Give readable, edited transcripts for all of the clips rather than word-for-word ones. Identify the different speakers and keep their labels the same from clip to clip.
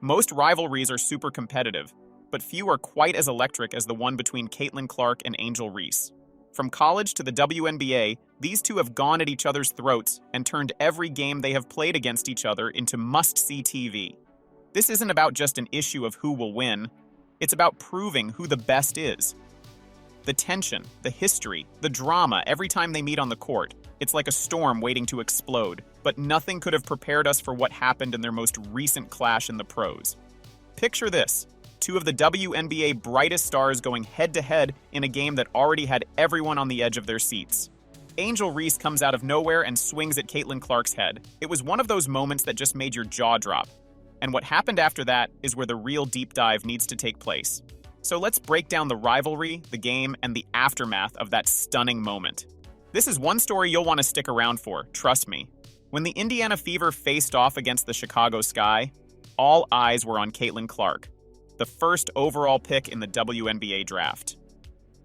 Speaker 1: Most rivalries are super competitive, but few are quite as electric as the one between Caitlin Clark and Angel Reese. From college to the WNBA, these two have gone at each other's throats and turned every game they have played against each other into must-see TV. This isn't about just an issue of who will win, it's about proving who the best is. The tension, the history, the drama every time they meet on the court, it's like a storm waiting to explode, but nothing could have prepared us for what happened in their most recent clash in the pros. Picture this. Two of the WNBA brightest stars going head-to-head in a game that already had everyone on the edge of their seats. Angel Reese comes out of nowhere and swings at Caitlin Clark's head. It was one of those moments that just made your jaw drop. And what happened after that is where the real deep dive needs to take place. So let's break down the rivalry, the game, and the aftermath of that stunning moment. This is one story you'll want to stick around for, trust me. When the Indiana Fever faced off against the Chicago Sky, all eyes were on Caitlin Clark, the first overall pick in the WNBA draft.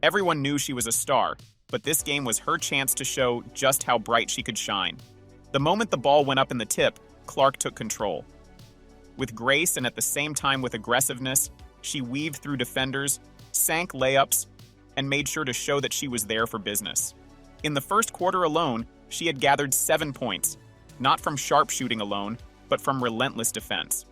Speaker 1: Everyone knew she was a star, but this game was her chance to show just how bright she could shine. The moment the ball went up in the tip, Clark took control. With grace and at the same time with aggressiveness, she weaved through defenders, sank layups, and made sure to show that she was there for business. In the first quarter alone, she had gathered 7 points, not from sharpshooting alone, but from relentless defense.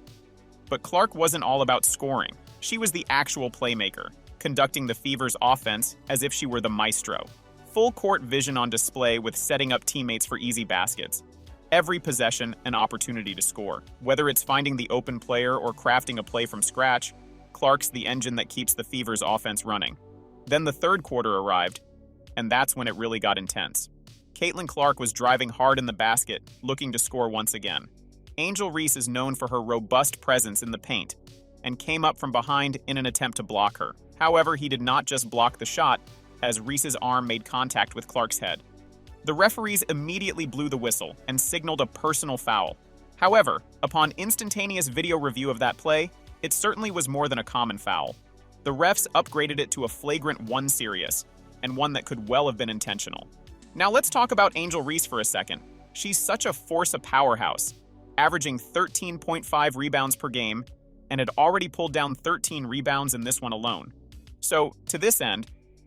Speaker 1: But Clark wasn't all about scoring. She was the actual playmaker, conducting the Fever's offense as if she were the maestro. Full court vision on display with setting up teammates for easy baskets. Every possession an opportunity to score. Whether it's finding the open player or crafting a play from scratch, Clark's the engine that keeps the Fever's offense running. Then the third quarter arrived, and that's when it really got intense. Caitlin Clark was driving hard in the basket, looking to score once again. Angel Reese is known for her robust presence in the paint, and came up from behind in an attempt to block her. However, he did not just block the shot, as Reese's arm made contact with Clark's head. The referees immediately blew the whistle and signaled a personal foul. However, upon instantaneous video review of that play, it certainly was more than a common foul. The refs upgraded it to a flagrant 1 serious, and one that could well have been intentional. Now let's talk about Angel Reese for a second. She's such a force, a powerhouse, averaging 13.5 rebounds per game, and had already pulled down 13 rebounds in this one alone. So, to this end,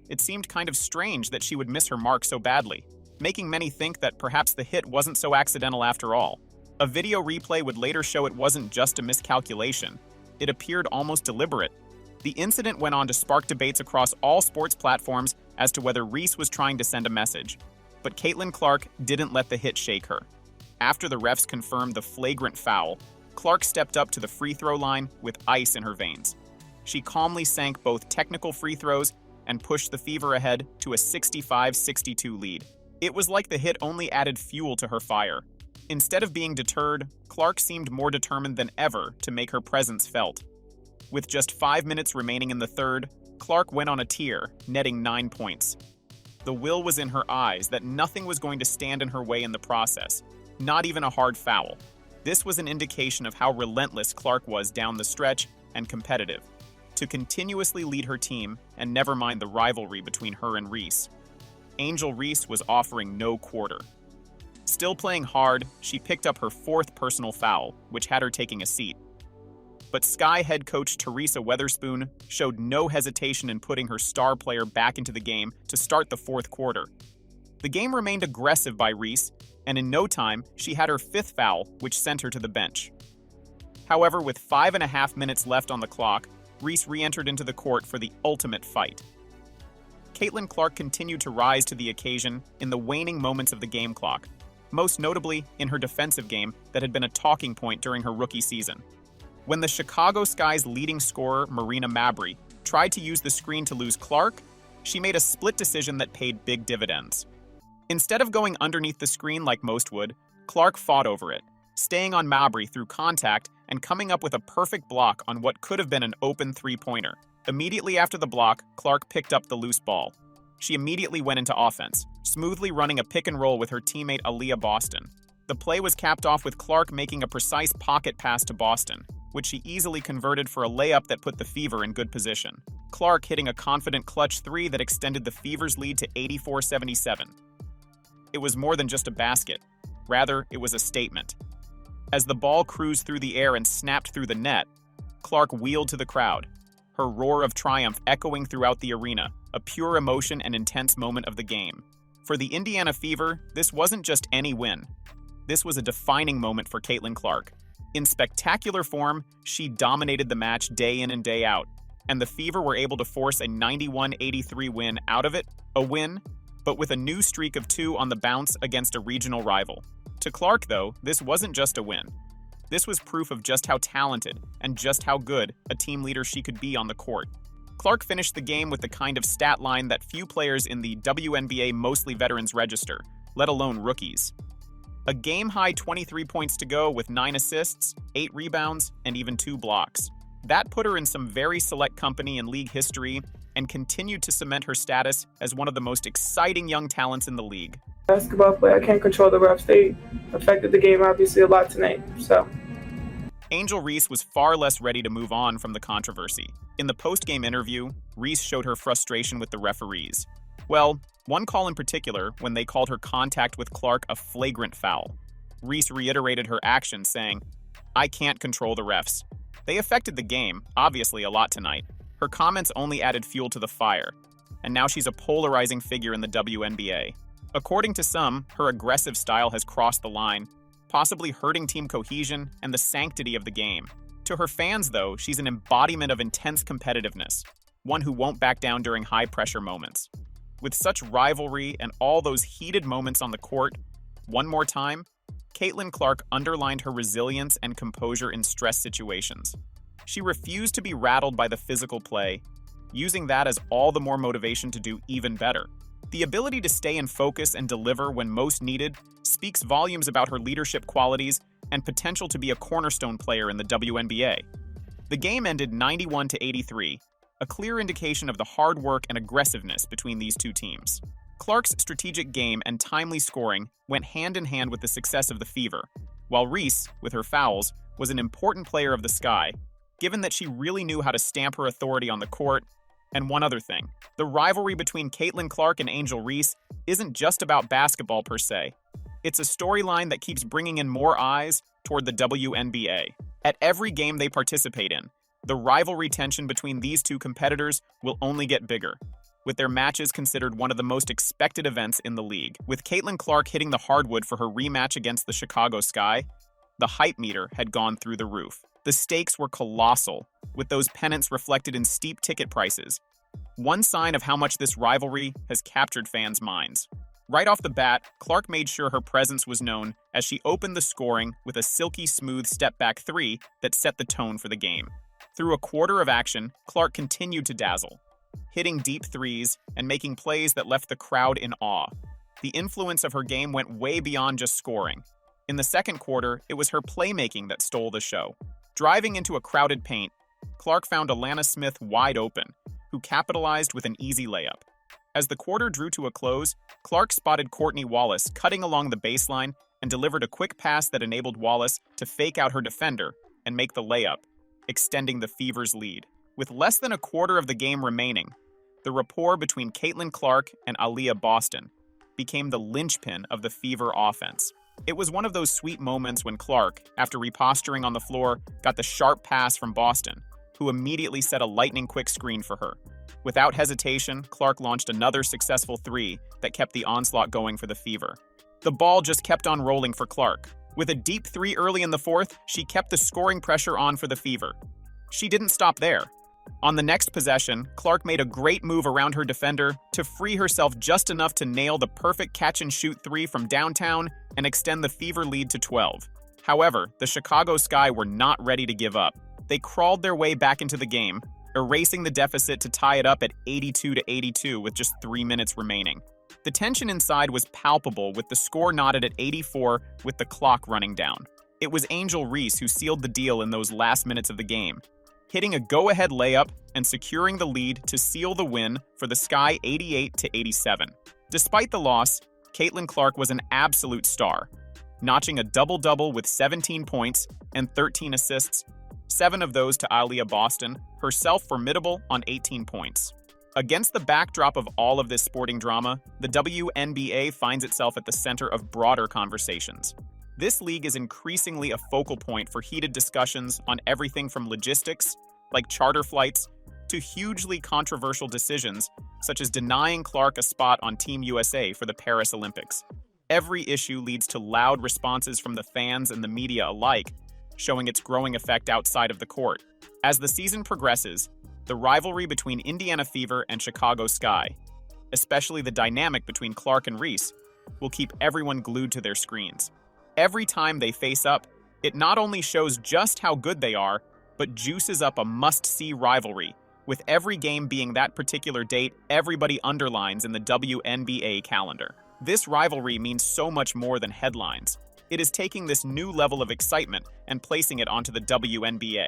Speaker 1: it seemed kind of strange that she would miss her mark so badly, making many think that perhaps the hit wasn't so accidental after all. A video replay would later show it wasn't just a miscalculation. It appeared almost deliberate. The incident went on to spark debates across all sports platforms as to whether Reese was trying to send a message. But Caitlin Clark didn't let the hit shake her. After the refs confirmed the flagrant foul, Clark stepped up to the free throw line with ice in her veins. She calmly sank both technical free throws and pushed the Fever ahead to a 65-62 lead. It was like the hit only added fuel to her fire. Instead of being deterred, Clark seemed more determined than ever to make her presence felt. With just 5 minutes remaining in the third, Clark went on a tear, netting 9 points. The will was in her eyes that nothing was going to stand in her way in the process, not even a hard foul. This was an indication of how relentless Clark was down the stretch and competitive, to continuously lead her team and never mind the rivalry between her and Reese. Angel Reese was offering no quarter. Still playing hard, she picked up her 4th personal foul, which had her taking a seat. But Sky head coach Teresa Weatherspoon showed no hesitation in putting her star player back into the game to start the 4th quarter. The game remained aggressive by Reese, and in no time, she had her 5th foul, which sent her to the bench. However, with 5.5 minutes left on the clock, Reese re-entered into the court for the ultimate fight. Caitlin Clark continued to rise to the occasion in the waning moments of the game clock, most notably in her defensive game that had been a talking point during her rookie season. When the Chicago Sky's leading scorer, Marina Mabrey, tried to use the screen to lose Clark, she made a split decision that paid big dividends. Instead of going underneath the screen like most would, Clark fought over it, staying on Mabrey through contact and coming up with a perfect block on what could have been an open three-pointer. Immediately after the block, Clark picked up the loose ball. She immediately went into offense, smoothly running a pick and roll with her teammate Aaliyah Boston. The play was capped off with Clark making a precise pocket pass to Boston, which she easily converted for a layup that put the Fever in good position. Clark hitting a confident clutch 3 that extended the Fever's lead to 84-77. It was more than just a basket. Rather, it was a statement. As the ball cruised through the air and snapped through the net, Clark wheeled to the crowd, her roar of triumph echoing throughout the arena, a pure emotion and intense moment of the game. For the Indiana Fever, this wasn't just any win. This was a defining moment for Caitlin Clark. In spectacular form, she dominated the match day in and day out, and the Fever were able to force a 91-83 win out of it, a win, but with a new streak of 2 on the bounce against a regional rival. To Clark, though, this wasn't just a win. This was proof of just how talented and just how good a team leader she could be on the court. Clark finished the game with the kind of stat line that few players in the WNBA mostly veterans register, let alone rookies. A game-high 23 points to go with 9 assists, 8 rebounds, and even 2 blocks. That put her in some very select company in league history and continued to cement her status as one of the most exciting young talents in the league.
Speaker 2: Basketball player, I can't control the refs. They affected the game obviously a lot tonight, so.
Speaker 1: Angel Reese was far less ready to move on from the controversy. In the post-game interview, Reese showed her frustration with the referees. Well, one call in particular, when they called her contact with Clark a flagrant foul. Reese reiterated her actions, saying, "I can't control the refs. They affected the game, obviously a lot tonight. Her comments only added fuel to the fire, and now she's a polarizing figure in the WNBA. According to some, her aggressive style has crossed the line, possibly hurting team cohesion and the sanctity of the game. To her fans, though, she's an embodiment of intense competitiveness, one who won't back down during high-pressure moments. With such rivalry and all those heated moments on the court, one more time, Caitlin Clark underlined her resilience and composure in stress situations. She refused to be rattled by the physical play, using that as all the more motivation to do even better. The ability to stay in focus and deliver when most needed speaks volumes about her leadership qualities and potential to be a cornerstone player in the WNBA. The game ended 91-83, a clear indication of the hard work and aggressiveness between these two teams. Clark's strategic game and timely scoring went hand in hand with the success of the Fever, while Reese, with her fouls, was an important player of the Sky, given that she really knew how to stamp her authority on the court. And one other thing, the rivalry between Caitlin Clark and Angel Reese isn't just about basketball per se. It's a storyline that keeps bringing in more eyes toward the WNBA. At every game they participate in, the rivalry tension between these two competitors will only get bigger, with their matches considered one of the most expected events in the league. With Caitlin Clark hitting the hardwood for her rematch against the Chicago Sky, the hype meter had gone through the roof. The stakes were colossal, with those pennants reflected in steep ticket prices. One sign of how much this rivalry has captured fans' minds. Right off the bat, Clark made sure her presence was known as she opened the scoring with a silky smooth step-back 3 that set the tone for the game. Through a quarter of action, Clark continued to dazzle, hitting deep threes and making plays that left the crowd in awe. The influence of her game went way beyond just scoring. In the second quarter, it was her playmaking that stole the show. Driving into a crowded paint, Clark found Alana Smith wide open, who capitalized with an easy layup. As the quarter drew to a close, Clark spotted Courtney Wallace cutting along the baseline and delivered a quick pass that enabled Wallace to fake out her defender and make the layup, extending the Fever's lead. With less than a quarter of the game remaining, the rapport between Caitlin Clark and Aaliyah Boston became the linchpin of the Fever offense. It was one of those sweet moments when Clark, after reposturing on the floor, got the sharp pass from Boston, who immediately set a lightning-quick screen for her. Without hesitation, Clark launched another successful 3 that kept the onslaught going for the Fever. The ball just kept on rolling for Clark. With a deep 3 early in the fourth, she kept the scoring pressure on for the Fever. She didn't stop there. On the next possession, Clark made a great move around her defender to free herself just enough to nail the perfect catch-and-shoot 3 from downtown and extend the Fever lead to 12. However, the Chicago Sky were not ready to give up. They crawled their way back into the game, erasing the deficit to tie it up at 82-82 with just 3 minutes remaining. The tension inside was palpable, with the score knotted at 84 with the clock running down. It was Angel Reese who sealed the deal in those last minutes of the game, hitting a go-ahead layup and securing the lead to seal the win for the Sky 88-87. Despite the loss, Caitlin Clark was an absolute star, notching a double-double with 17 points and 13 assists, 7 of those to Aaliyah Boston, herself formidable on 18 points. Against the backdrop of all of this sporting drama, the WNBA finds itself at the center of broader conversations. This league is increasingly a focal point for heated discussions on everything from logistics, like charter flights, to hugely controversial decisions, such as denying Clark a spot on Team USA for the Paris Olympics. Every issue leads to loud responses from the fans and the media alike, showing its growing effect outside of the court. As the season progresses, the rivalry between Indiana Fever and Chicago Sky, especially the dynamic between Clark and Reese, will keep everyone glued to their screens. Every time they face up, it not only shows just how good they are, but juices up a must-see rivalry, with every game being that particular date everybody underlines in the WNBA calendar. This rivalry means so much more than headlines. It is taking this new level of excitement and placing it onto the WNBA.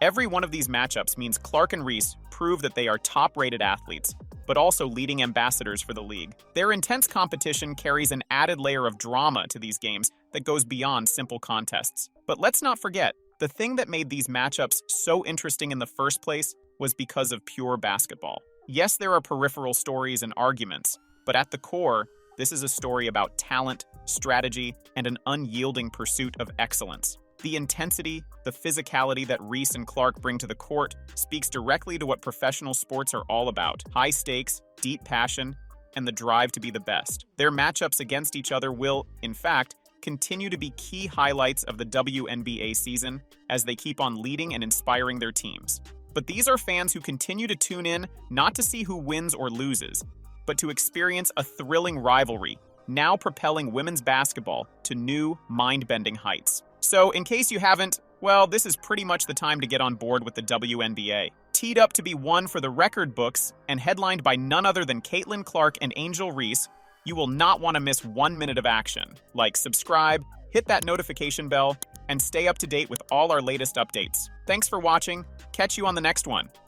Speaker 1: Every one of these matchups means Clark and Reese prove that they are top-rated athletes, but also leading ambassadors for the league. Their intense competition carries an added layer of drama to these games that goes beyond simple contests. But let's not forget, the thing that made these matchups so interesting in the first place was because of pure basketball. Yes, there are peripheral stories and arguments, but at the core, this is a story about talent, strategy, and an unyielding pursuit of excellence. The intensity, the physicality that Reese and Clark bring to the court speaks directly to what professional sports are all about: high stakes, deep passion, and the drive to be the best. Their matchups against each other will, in fact, continue to be key highlights of the WNBA season as they keep on leading and inspiring their teams. But these are fans who continue to tune in not to see who wins or loses, but to experience a thrilling rivalry, now propelling women's basketball to new, mind-bending heights. So, in case you haven't, well, this is pretty much the time to get on board with the WNBA. Teed up to be one for the record books and headlined by none other than Caitlin Clark and Angel Reese, you will not want to miss 1 minute of action. Like, subscribe, hit that notification bell, and stay up to date with all our latest updates. Thanks for watching. Catch you on the next one.